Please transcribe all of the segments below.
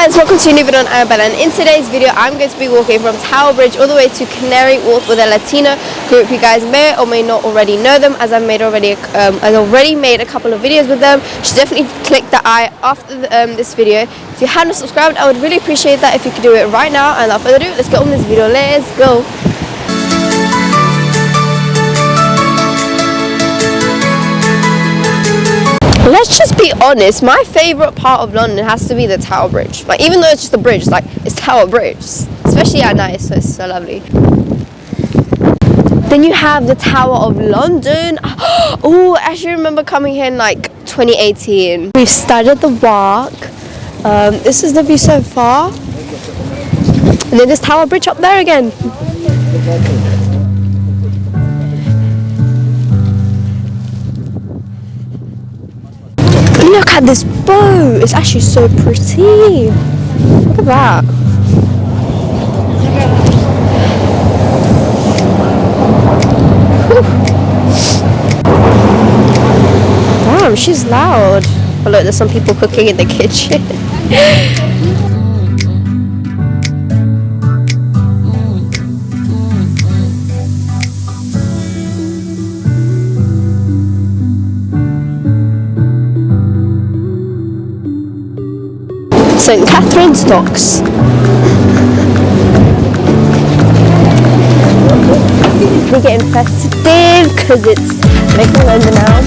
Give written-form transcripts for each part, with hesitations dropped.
guys, welcome to a new video on Bela, and in today's video I'm going to be walking from Tower Bridge all the way to Canary Wharf with a Latino group. You guys may or may not already know them, as I've already made a couple of videos with them. You should definitely click the I after this video. If you haven't subscribed, I would really appreciate that if you could do it right now. And without further ado, let's get on this video. Let's go. Let's just be honest, my favourite part of London has to be the Tower Bridge. Like, even though it's just a bridge, like, it's Tower Bridge. Especially at night, so it's so lovely. Then you have the Tower of London. Oh, I actually remember coming here in like 2018. We've started the walk. This is the view so far. And then there's Tower Bridge up there again. Look at this boat, it's actually so pretty. Look at that. Damn, she's loud. Oh look, there's some people cooking in the kitchen. St. Catherine's Docks. We're getting festive because it's making London now.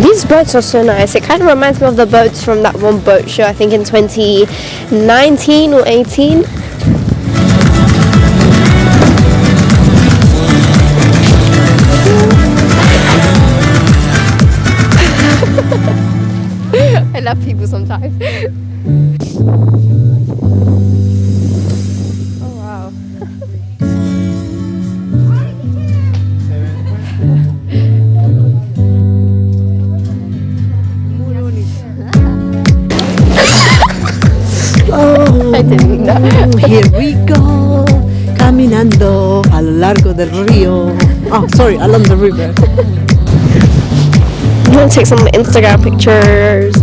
These boats are so nice. It kind of reminds me of the boats from that one boat show, I think in 2019 or 18. I love people sometimes. Oh wow. I didn't know. Here we go, caminando a lo largo del río. Oh, sorry, along the river. I'm gonna take some Instagram pictures.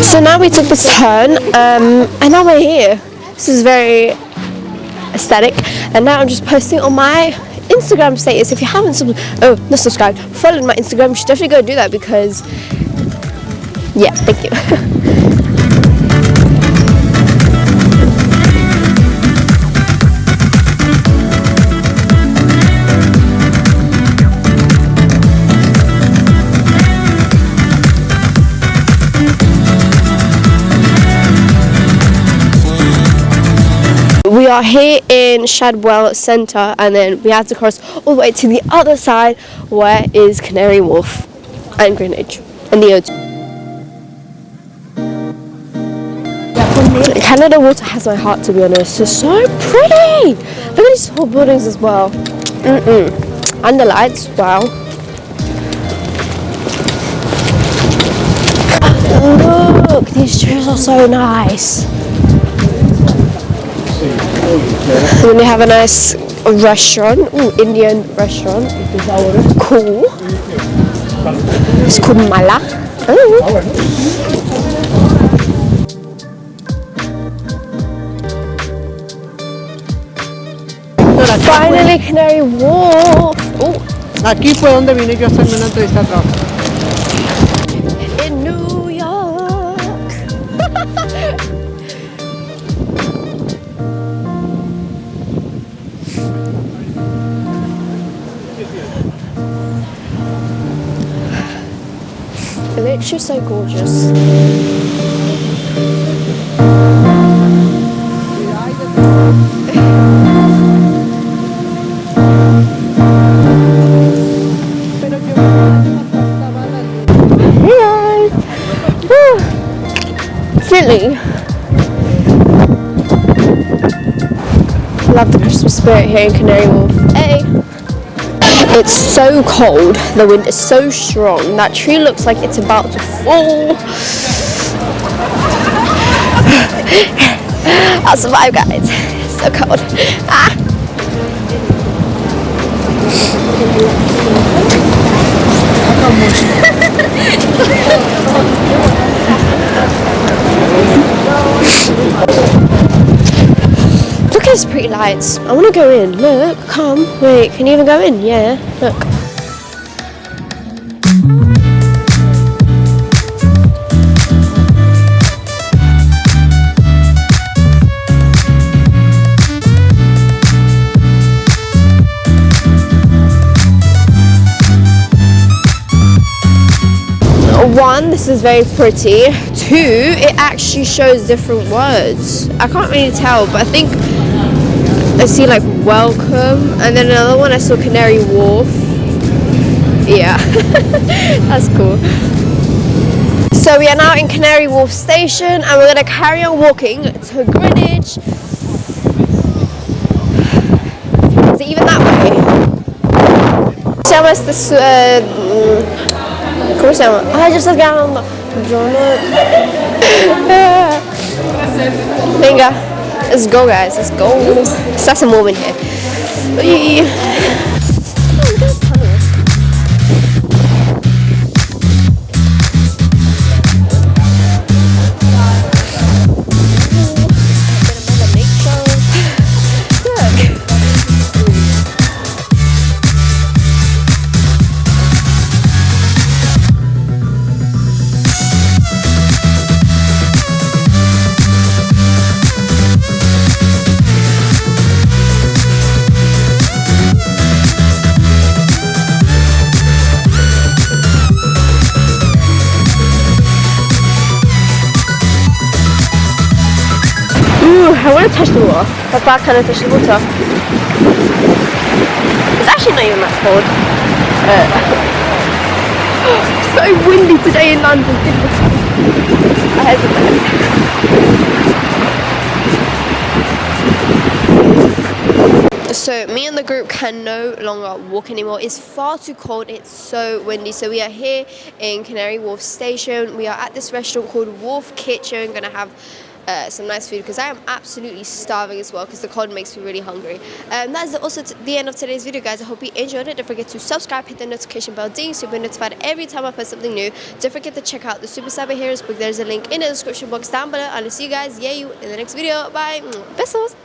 So now we took this turn, and now we're here. This is very aesthetic, and now I'm just posting on my Instagram status. If you haven't not subscribed, followed my Instagram, you should definitely go do that because yeah, thank you. We are here in Shadwell Centre, and then we have to cross all the way to the other side, where is Canary Wharf and Greenwich and the O2. Canada Water has my heart, to be honest. It's so pretty. Look at these tall buildings as well. And the lights, wow. Look, these chairs are so nice. And then we have a nice restaurant, Indian restaurant. Cool. It's called Mala. Finally, Canary Wharf. Aquí fue donde vine yo a hacerme una entrevista de trabajo. In New York. It's just so gorgeous. Really love the Christmas spirit here in Canary Wharf. Hey! It's so cold, the wind is so strong, that tree looks like it's about to fall. I'll survive, guys. It's so cold. Ah. Look at these pretty lights. I want to go in. Look, come. Wait, can you even go in? Yeah, look. One, this is very pretty. Two, it actually shows different words. I can't really tell, but I think I see like welcome, and then another one I saw Canary Wharf. Yeah, that's cool. So we are now in Canary Wharf station, and we're gonna carry on walking to Greenwich. Is it even that way? Siamo come si chiama? Ah, già sta chiamando. Venga, let's go, guys. Let's go. That's a moment here. I want to touch the water. But I kind of touch the water. It's actually not even that cold. So windy today in London. I hesitate. So me and the group can no longer walk anymore. It's far too cold. It's so windy. So we are here in Canary Wharf station. We are at this restaurant called Wharf Kitchen. Gonna have some nice food because I am absolutely starving as well because the cold makes me really hungry. That is also the end of today's video, guys. I hope you enjoyed it. Don't forget to subscribe, hit the notification bell ding so you'll be notified every time I post something new. Don't forget to check out the Super Cyber Heroes book. There's a link in the description box down below. I'll see you guys, in the next video. Bye. Besos.